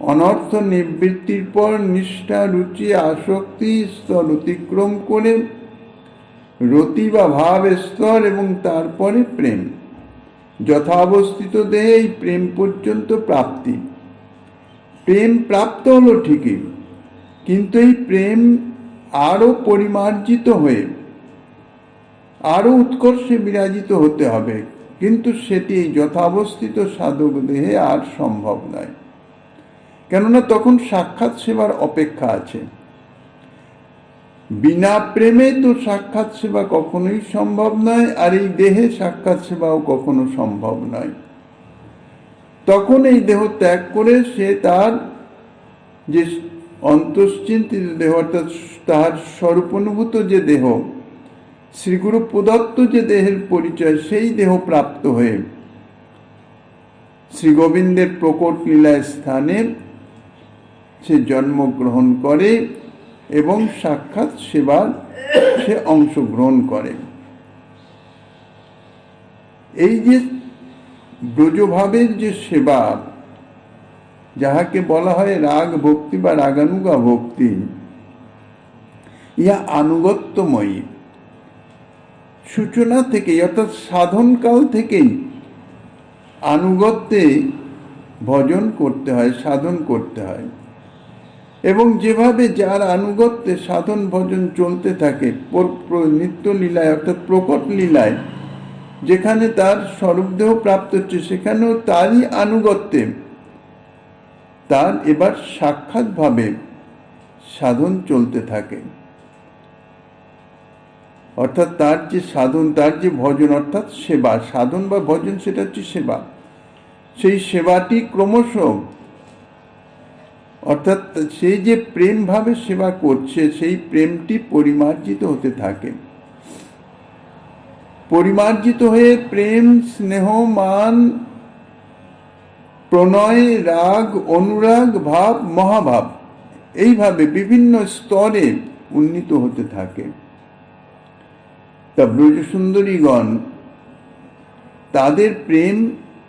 অনর্থ নিবৃত্তির পর নিষ্ঠা রুচি আসক্তি স্তর অতিক্রম করে রতি বা ভাব স্তর এবং তারপরে প্রেম, যথাবস্থিত দেহে এই প্রেম পর্যন্ত প্রাপ্তি। প্রেম প্রাপ্ত হলো ঠিকই, কিন্তু এই প্রেম আরো পরিমার্জিত হয়ে আরো উৎকর্ষে বিরাজিত হতে হবে, কিন্তু সেটি যথাবস্থিত সাধক দেহে আর সম্ভব নয়। কেননা তখন সাক্ষাৎ সেবার অপেক্ষা আছে। বিনা প্রেমে তো সাক্ষাৎ সেবা কখনোই সম্ভব নয়, আর এই দেহে সাক্ষাৎ সেবাও কখনো সম্ভব নয়। তখন এই দেহ ত্যাগ করে সে তার যে অন্তশ্চিন্তিত দেহ, অর্থাৎ তাহার স্বরূপানুভূত যে দেহ, শ্রীগুরু প্রদত্ত যে দেহের পরিচয়, সেই দেহ প্রাপ্ত হয়ে শ্রী গোবিন্দের প্রকট লীলা স্থানে সে জন্মগ্রহণ করে এবং সাক্ষাৎ সেবার সে অংশগ্রহণ করে। এই যে ব্রজভাবের যে সেবা, যাহাকে বলা হয় রাগ ভক্তি বা রাগানুগা ভক্তি, ইহা আনুগত্যময়ী। সূচনা থেকেই, অর্থাৎ সাধনকাল থেকেই আনুগত্যে ভজন করতে হয়, সাধন করতে হয়। এবং যেভাবে যার আনুগত্যে সাধন ভজন চলতে থাকে নিত্য লীলায় অর্থাৎ প্রকট লীলায়, যেখানে তার স্বরূপদেহ প্রাপ্ত হচ্ছে সেখানেও তারই আনুগত্যে তার এবার সাক্ষাৎভাবে সাধন চলতে থাকে। অর্থাৎ তার যে সাধন, তার যে ভজন অর্থাৎ সেবা, সাধন বা ভজন সেটা হচ্ছে সেবা, সেই সেবাটি ক্রমশ অর্থাৎ সেই যে প্রেম ভাবে সেবা করছে সেই প্রেমটি পরিমার্জিত হতে থাকে। পরিমার্জিত হয়ে প্রেম, স্নেহ, মান, প্রণয়, রাগ, অনুরাগ, ভাব, মহাভাব এইভাবে বিভিন্ন স্তরে উন্নীত হতে থাকে। তা ব্রজসুন্দরীগণ তাদের প্রেম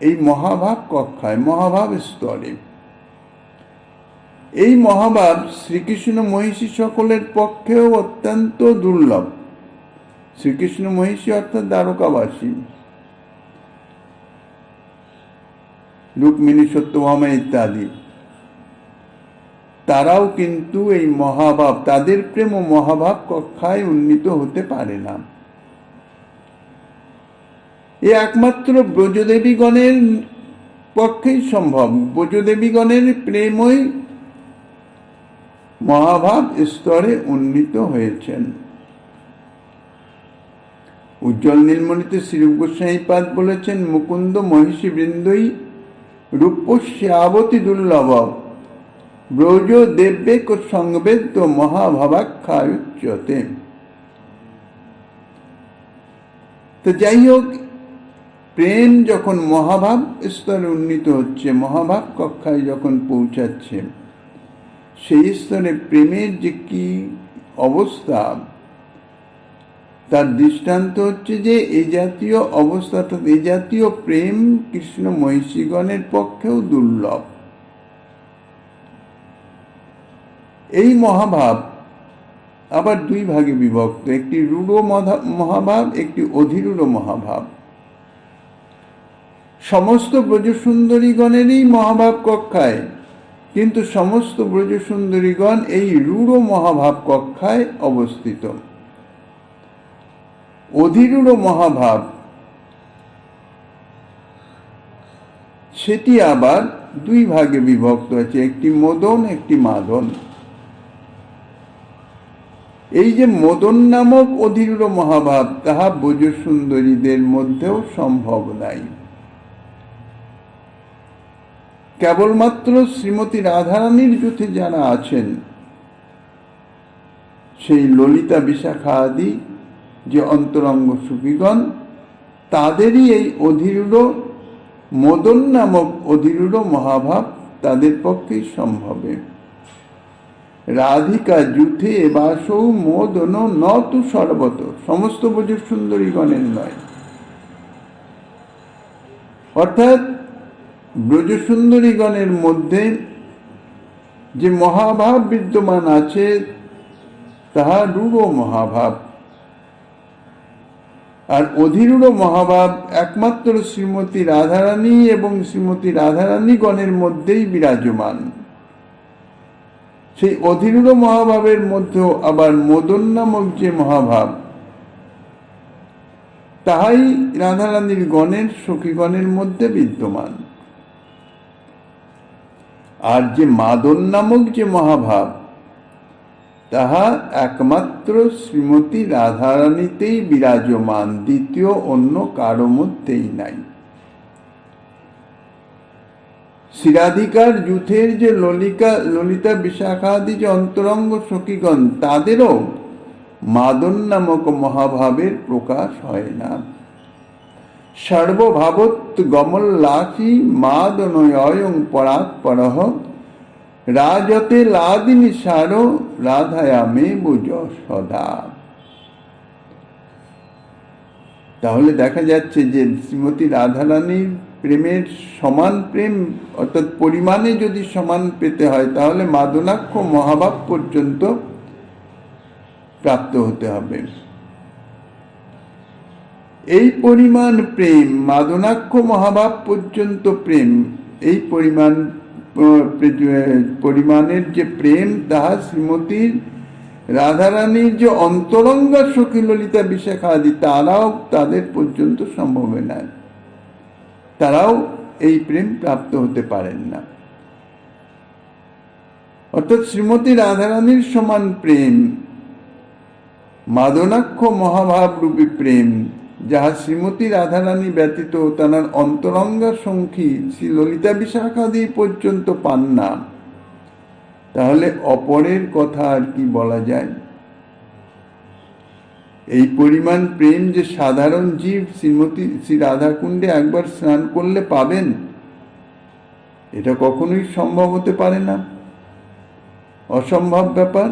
এই মহাভাব কক্ষায়, মহাভাব স্তরে। এই মহাভাব শ্রীকৃষ্ণ মহিষী সকলের পক্ষেও অত্যন্ত দুর্লভ। শ্রীকৃষ্ণ মহিষী অর্থাৎ দ্বারকাবাসী, রুক্মিণী, সত্যভামা ইত্যাদি, তারাও কিন্তু এই মহাভাব, তাদের প্রেম ও মহাভাব কক্ষায় উন্নীত হতে পারে না। এ একমাত্র ব্রজদেবীগণের পক্ষেই সম্ভব। ব্রজদেবীগণের প্রেমই মহাভাব স্তরে উন্নীত হয়েছেন। উজ্জ্বল নীলমণিতে শ্রীরূপ গোস্বামীপাদ বলেছেন, মুকুন্দ মহিষী বৃন্দই রূপস্যাবতী দুর্লভ ব্রজ দেব্যেক সংবেদ্য মহাভাবাখ্যায়ুচ্যতে। তো যাই হোক, প্রেম যখন মহাভাব স্তরে উন্নীত হচ্ছে, মহাভাব কক্ষায় যখন পৌঁছাচ্ছে, সেই স্তরে প্রেমের যে কি অবস্থা তার দৃষ্টান্ত হচ্ছে যে এই জাতীয় অবস্থা, অর্থাৎ এই জাতীয় প্রেম কৃষ্ণ মহিষীগণের পক্ষেও দুর্লভ। এই মহাভাব আবার দুই ভাগে বিভক্ত, একটি রূঢ় মহাভাব, একটি অধিরূঢ় মহাভাব। সমস্ত ব্রজসুন্দরীগণেরই মহাভাব কক্ষায়, কিন্তু সমস্ত ব্রজসুন্দরীগণ এই রূঢ় মহাভাব কক্ষায় অবস্থিত। অধিরূঢ় মহাভাব সেটি আবার দুই ভাগে বিভক্ত আছে, একটি মদন, একটি মাদন। এই যে মদন নামক অধিরূঢ় মহাভাব, তাহা ব্রজসুন্দরীদের মধ্যেও সম্ভব নাই। কেবলমাত্র শ্রীমতী রাধারানীর যুথে যারা আছেন, সেই ললিতা, বিশাখা আদি যে অন্তরঙ্গ সুখীগণ, তাদেরই এই অধিরূঢ় মদন নামক অধিরূঢ় মহাভাব তাদের পক্ষেই সম্ভবে। রাধিকা যুথে বাসৌ মোদন নতু সর্বত, সমস্ত ব্রজসুন্দরীগণের নয়। অর্থাৎ ব্রজসুন্দরীগণের মধ্যে যে মহাভাব বিদ্যমান আছে তাহা রূঢ় মহাভাব, আর অধিরূঢ় মহাভাব একমাত্র শ্রীমতী রাধারানী এবং শ্রীমতী রাধারানীগণের মধ্যেই বিরাজমান। সেই অধিরূঢ় মহাভাবের মধ্যেও আবার মদন নামক যে মহাভাব, তাহাই রাধারানীর গণের, সখীগণের মধ্যে বিদ্যমান। আর যে মাদন নামক যে মহাভাব, তাহা একমাত্র শ্রীমতী রাধারানীতেই বিরাজমান, দ্বিতীয় অন্য কারো মধ্যেই নাই। শ্রীরাধিকার যুথের যে ললিতা, বিশাখাদি যে অন্তরঙ্গ সখীগণ, তাদেরও মাদন নামক মহাভাবের প্রকাশ হয় না। সর্বভাবত গমল্লাসী মাদনয়ং পরাৎপরঃ রাজতে লাদিনী সার রাধায়ামে বুঝ সদা। তাহলে দেখা যাচ্ছে যে শ্রীমতী রাধারানীর প্রেমের সমান প্রেম, অর্থাৎ পরিমাণে যদি সমান পেতে হয়, তাহলে মাদনাক্ষ মহাভাব পর্যন্ত প্রাপ্ত হতে হবে। এই পরিমাণ প্রেম, মাদনাক্ষ মহাভাব পর্যন্ত প্রেম, এই পরিমাণের যে প্রেম, তাহা শ্রীমতীর রাধারানীর যে অন্তরঙ্গা সখী ললিতা বিশাখাদি, তারাও তাদের পর্যন্ত সম্ভব নয়, তারাও এই প্রেম প্রাপ্ত হতে পারেন না। অর্থাৎ শ্রীমতী রাধারানীর সমান প্রেম, মাদনাক্ষ মহাভাব রূপী প্রেম, যাহা শ্রীমতী রাধারানী ব্যতীত তাঁর অন্তরঙ্গা সখী শ্রী ললিতা বিশাখাদি পর্যন্ত পান না, তাহলে অপরের কথা আর কি বলা যায়? এই পরিমাণ প্রেম যে সাধারণ জীব শ্রী রাধাকুণ্ডে একবার স্নান করলে পাবেন, এটা কখনোই সম্ভব হতে পারে না, অসম্ভব ব্যাপার।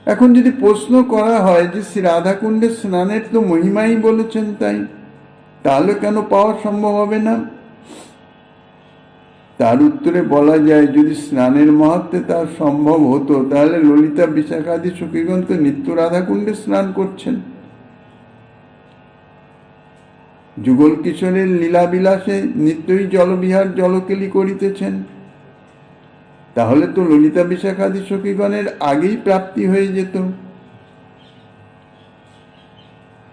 এখন যদি প্রশ্ন করা হয় যে শ্রী রাধাকুণ্ডে স্নানের তো মহিমাই বলেছেন, তাই তাহলে কেন পাওয়া সম্ভব হবে না? তার উত্তরে বলা যায়, যদি স্নানের মহাত্মে তা সম্ভব হতো, তাহলে ললিতা বিশাখাদি সখীগণ তো নিত্য রাধাকুণ্ডে স্নান করছেন, যুগল কিশোরের লীলা বিলাসে নিত্যই জলবিহার জলকেলি করিতেছেন, তাহলে তো ললিতা বিশাখাদি সখীগণের আগেই প্রাপ্তি হয়ে যেত।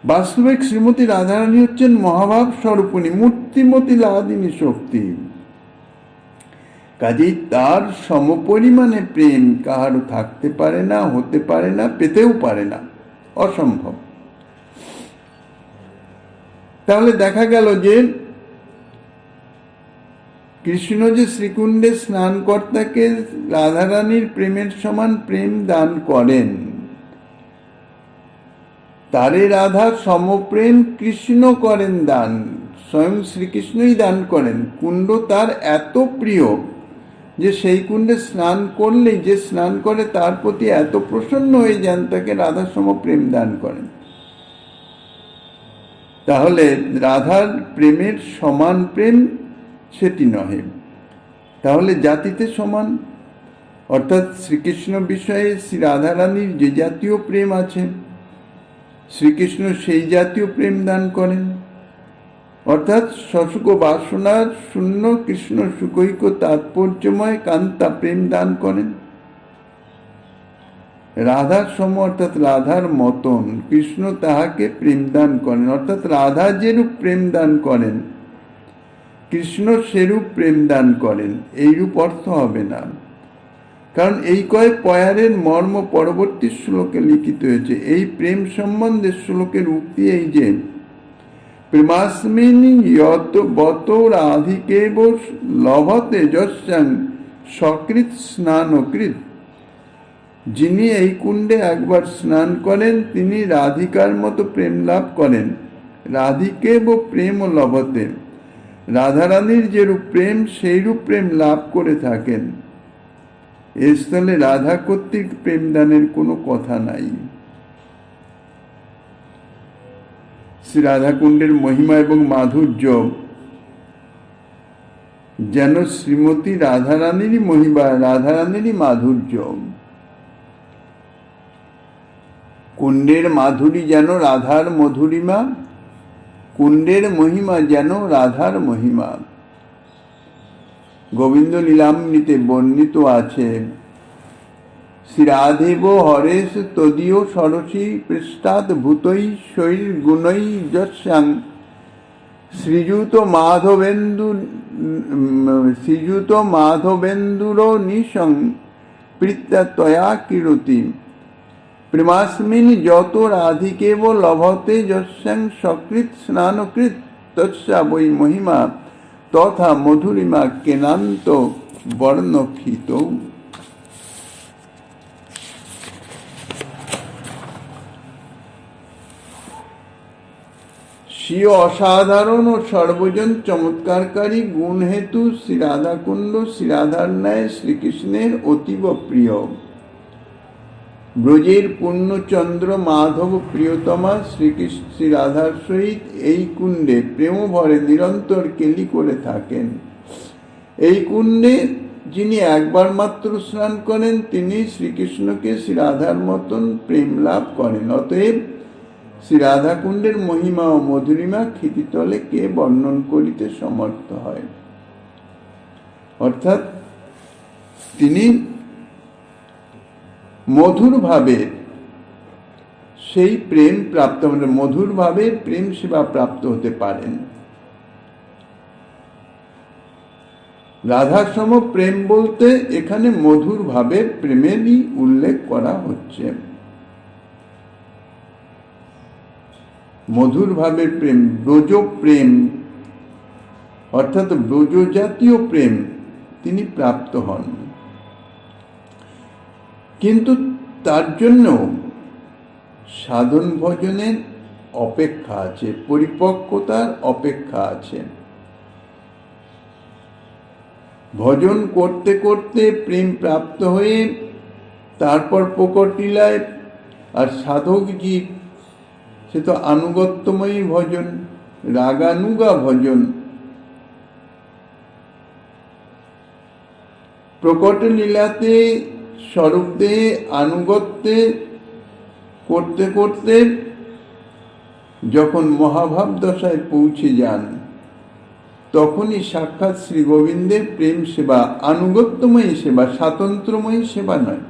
বাস্তবিক শ্রীমতী রাধারানী হচ্ছেন মহাভাব স্বরূপিণী, মূর্তিমতী লাদিনী শক্তি। কাজেই তার সমপরিমাণে প্রেম কাহারও থাকতে পারে না, হতে পারে না, পেতেও পারে না, অসম্ভব। তাহলে দেখা গেল যে কৃষ্ণ যে শ্রীকুণ্ডে স্নানকর্তাকে রাধারানীর প্রেমের সমান প্রেম দান করেন, তারে রাধা সমপ্রেম কৃষ্ণ করেন দান, স্বয়ং শ্রীকৃষ্ণই দান করেন। কুণ্ড তার এত প্রিয় যে সেই কুণ্ডে স্নান করলেই যে স্নান করে তার প্রতি এত প্রসন্ন হয়ে যান, তাকে রাধা সমপ্রেম দান করেন। তাহলে রাধার প্রেমের সমান প্রেম সেটি নহে, তাহলে জাতিতে সমান। অর্থাৎ শ্রীকৃষ্ণ বিষয়ে শ্রী রাধারানীর যে জাতীয় প্রেম আছে, শ্রীকৃষ্ণ সেই জাতীয় প্রেম দান করেন। অর্থাৎ সসুখ বাসনার শূন্য কৃষ্ণ সুখৈক তাৎপর্যময় কান্তা প্রেম দান করেন। রাধার সম অর্থাৎ রাধার মতন কৃষ্ণ তাহাকে প্রেম দান করেন। অর্থাৎ রাধা যেরূপ প্রেম দান করেন, কৃষ্ণ সেরূপ প্রেম দান করেন, এইরূপ অর্থ হবে না। কারণ এই কয়েক পয়ারের মর্ম পরবর্তী শ্লোকে লিখিত হয়েছে। এই প্রেম সম্বন্ধে শ্লোকের উক্তি এই যে, প্রেমাস্মিন যত বত রাধিকেব লভতে যস্যাং সকৃত স্নানকৃত। যিনি এই কুণ্ডে একবার স্নান করেন, তিনি রাধিকার মতো প্রেম লাভ করেন। রাধিকেব প্রেম লভতে, রাধারানীর যেরূপ প্রেম সেইরূপ প্রেম লাভ করে থাকেন। এ স্থলে রাধা কর্তৃক প্রেমদানের কোনো কথা নাই। শ্রী রাধাকুণ্ডের মহিমা এবং মাধুর্য যেন শ্রীমতী রাধারানীরই মহিমা, রাধারানীরই মাধুর্য। কুণ্ডের মাধুরী যেন রাধার মধুরিমা, কুণ্ডের মহিমা যেন রাধার মহিমা। গোবিন্দ লীলামৃতে বর্ণিত আছে, শ্রী রাধেব হরেশ তদীয় সরসী পৃষ্ঠাৎ ভূতৈ শৈর গুণৈ যস্যাং শ্রীযুত মাধবেন্দুর নিশং প্রীত্যা তয়া কিরতি। প্রেমাস্মিন যত রাধিকেব লভতে যস্যাং সকৃত স্নানকৃত তস্যা বৈ মহিমা তথা মধুরিমা কেনান্ত বর্ণক্ষিত। স্বীয় অসাধারণ ও সর্বজন চমৎকারকারী গুণ হেতু শ্রী রাধাকুণ্ড শ্রী রাধার ন্যায় শ্রীকৃষ্ণের অতীব প্রিয়। ব্রজের পূর্ণচন্দ্র মাধব প্রিয়তমা শ্রীকৃষ্ণ শ্রী রাধার সহিত এই কুণ্ডে প্রেম ভরে নিরন্তর কেলি করে থাকেন। এই কুণ্ডে যিনি একবার মাত্র স্নান করেন, তিনি শ্রীকৃষ্ণকে শ্রী রাধার মতন প্রেম লাভ করেন। অতএব শ্রী রাধাকুণ্ডের মহিমা ও মধুরিমা ক্ষিতিতলে কে বর্ণন করিতে সমর্থ হয়। অর্থাৎ তিনি মধুর ভাবের সেই প্রেম প্রাপ্ত, মানে মধুর ভাবের প্রেম সেবা প্রাপ্ত হতে পারেন। রাধার সম প্রেম বলতে এখানে মধুর ভাবের প্রেমেরই উল্লেখ করা হচ্ছে। মধুর ভাবের প্রেম, ব্রজ প্রেম অর্থাৎ ব্রজ জাতীয় প্রেম তিনি প্রাপ্ত হন। কিন্তু তার জন্য সাধন ভজনের অপেক্ষা আছে, পরিপক্কতার অপেক্ষা আছে। ভজন করতে করতে প্রেম প্রাপ্ত হয়ে তারপর প্রকট লীলায়, আর সাধক জীব সে তো আনুগত্যময়ী ভজন, রাগানুগা ভজন। প্রকট লীলাতে স্বরূপ দেহে আনুগত্যে করতে করতে যখন মহাভাব দশায় পৌঁছে যান, তখনই সাক্ষাৎ শ্রী গোবিন্দের প্রেম সেবা, আনুগত্যময়ী সেবা, স্বাতন্ত্র্যময়ী সেবা নয়,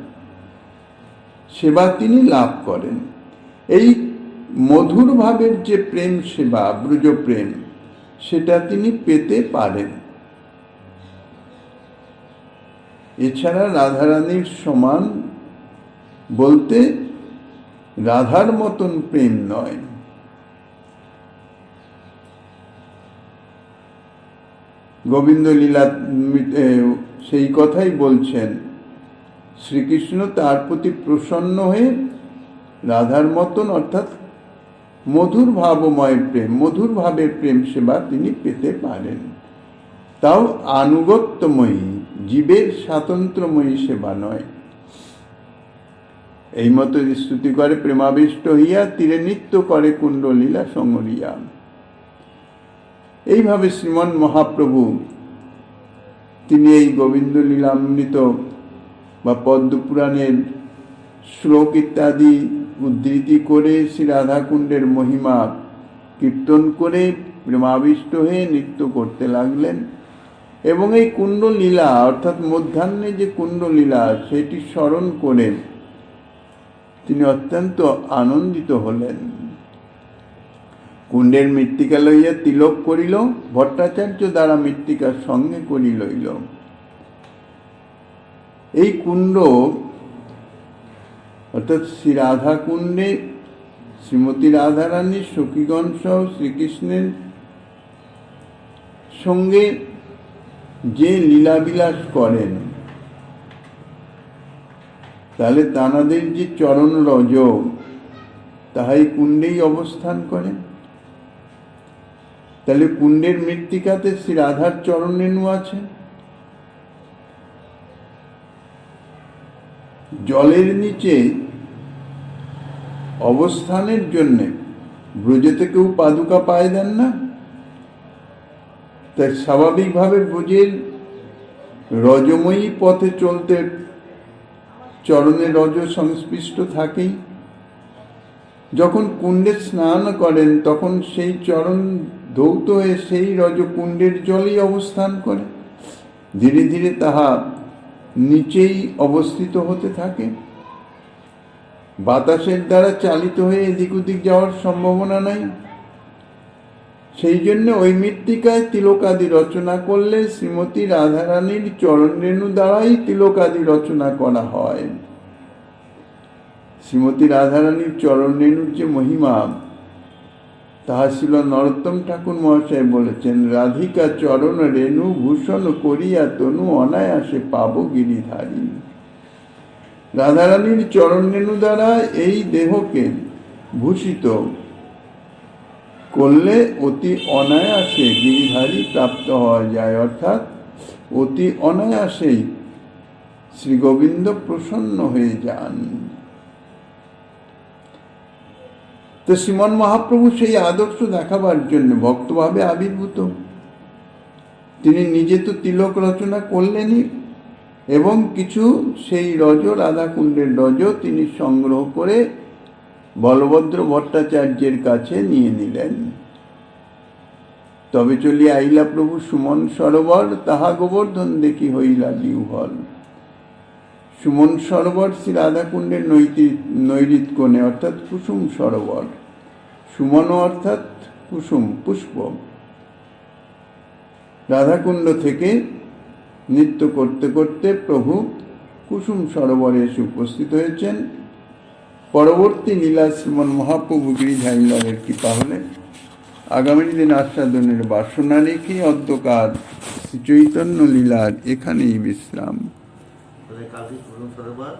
সেবা তিনি লাভ করেন। এই মধুর ভাবের যে প্রেম সেবা, ব্রজ প্রেম, সেটা তিনি পেতে পারেন। এছাড়া রাধারানীর সমান বলতে রাধার মতন প্রেম নয়। গোবিন্দ লীলা সেই কথাই বলছেন, শ্রীকৃষ্ণ তার প্রতি প্রসন্ন হয়ে রাধার মতন অর্থাৎ মধুর ভাবময় প্রেম, মধুর ভাবের প্রেম সেবা তিনি পেতে পারেন, তাও আনুগত্যময়ী, জীবের স্বাতন্ত্র্যময়ী সেবা নয়। এই মতো স্তুতি করে প্রেমাবিষ্ট হইয়া তীরে নৃত্য করে কুণ্ডলীলা সঙ্গরিয়া। এইভাবে শ্রীমন মহাপ্রভু তিনি এই গোবিন্দ লীলামৃত বা পদ্মপুরাণের শ্লোক ইত্যাদি উদ্ধৃতি করে শ্রী রাধাকুণ্ডের মহিমা কীর্তন করে প্রেমাবিষ্ট হয়ে নৃত্য করতে লাগলেন। এবং এই কুণ্ডলীলা অর্থাৎ মধ্যাহ্নে যে কুণ্ডলীলা সেটি স্মরণ করে তিনি অত্যন্ত আনন্দিত হলেন। কুণ্ডের মৃত্তিকা লইয়া তিলক করিল, ভট্টাচার্য দ্বারা মৃত্তিকার সঙ্গে করি লইল। এই কুণ্ড অর্থাৎ শ্রী রাধা কুণ্ডে শ্রীমতী রাধারানী সখীগণ সহ শ্রীকৃষ্ণের সঙ্গে যে লীলাবিলাস করেন, তাহলে তাঁদের যে চরণ রজ তাহাই কুণ্ডেই অবস্থান করেন। তাহলে কুণ্ডের মৃত্তিকাতে শ্রী রাধার চরণ রেণু আছে। জলের নিচে অবস্থানের জন্যে ব্রজেতে কেউ পাদুকা পায় দেন না, তাই স্বাভাবিকভাবে ব্রজের রজময়ী পথে চলতে চরণে রজ সংস্পৃষ্ট থাকেই। যখন কুণ্ডে স্নান করেন তখন সেই চরণ ধৌত হয়ে সেই রজ কুণ্ডের জলেই অবস্থান করে, ধীরে ধীরে তাহা নিচেই অবস্থিত হতে থাকে। বাতাসের দ্বারা চালিত হয়ে এদিক ওদিক যাওয়ার সম্ভাবনা নাই। সেই জন্য ওই মৃত্তিকায় তিলকাদি রচনা করলে শ্রীমতী রাধারানীর চরণ রেণু দ্বারাই তিলকাদি রচনা করা হয়। শ্রীমতী রাধারানীর চরণ রেণুর যে মহিমা, তাহা ছিল নরোত্তম ঠাকুর মহাশয় বলেছেন, রাধিকা চরণ রেণু ভূষণ করিয়া তনু অনায়াসে পাব গিরিধারী। রাধারানীর চরণ রেণু দ্বারা এই দেহকে ভূষিত করলে অতি অনায়াসে গিরিধারী প্রাপ্ত হওয়া যায়, অর্থাৎ অতি অনায়াসেই শ্রী গোবিন্দ প্রসন্ন হয়ে যান। তো শ্রীমন মহাপ্রভু সেই আদর্শ দেখাবার জন্য ভক্তভাবে আবির্ভূত। তিনি নিজে তো তিলক রচনা করলেনই, এবং কিছু সেই রজ রাধাকুণ্ডের রজ তিনি সংগ্রহ করে বলভদ্র ভট্টাচার্যের কাছে নিয়ে নিলেন। তবে চলিয়া আইলা প্রভু সুমন সরোবর, তাহা গোবর্ধন দেখি হইলা বিহ্বল। সুমন সরোবর শ্রী রাধাকুণ্ডের নৈরিত কোণে, অর্থাৎ কুসুম সরোবর। সুমন অর্থাৎ কুসুম, পুষ্প। রাধাকুণ্ড থেকে নৃত্য করতে করতে প্রভু কুসুম সরোবরে এসে উপস্থিত হয়েছেন। পরবর্তী লীলা শ্রীমন মহাপ্রভু গিরিধারী লালের কৃপা হলে আগামী দিন আস্বাদনের বাসনা রেখে অদ্যকার শ্রী চৈতন্য লীলার এখানেই বিশ্রাম। কালকে সরোবর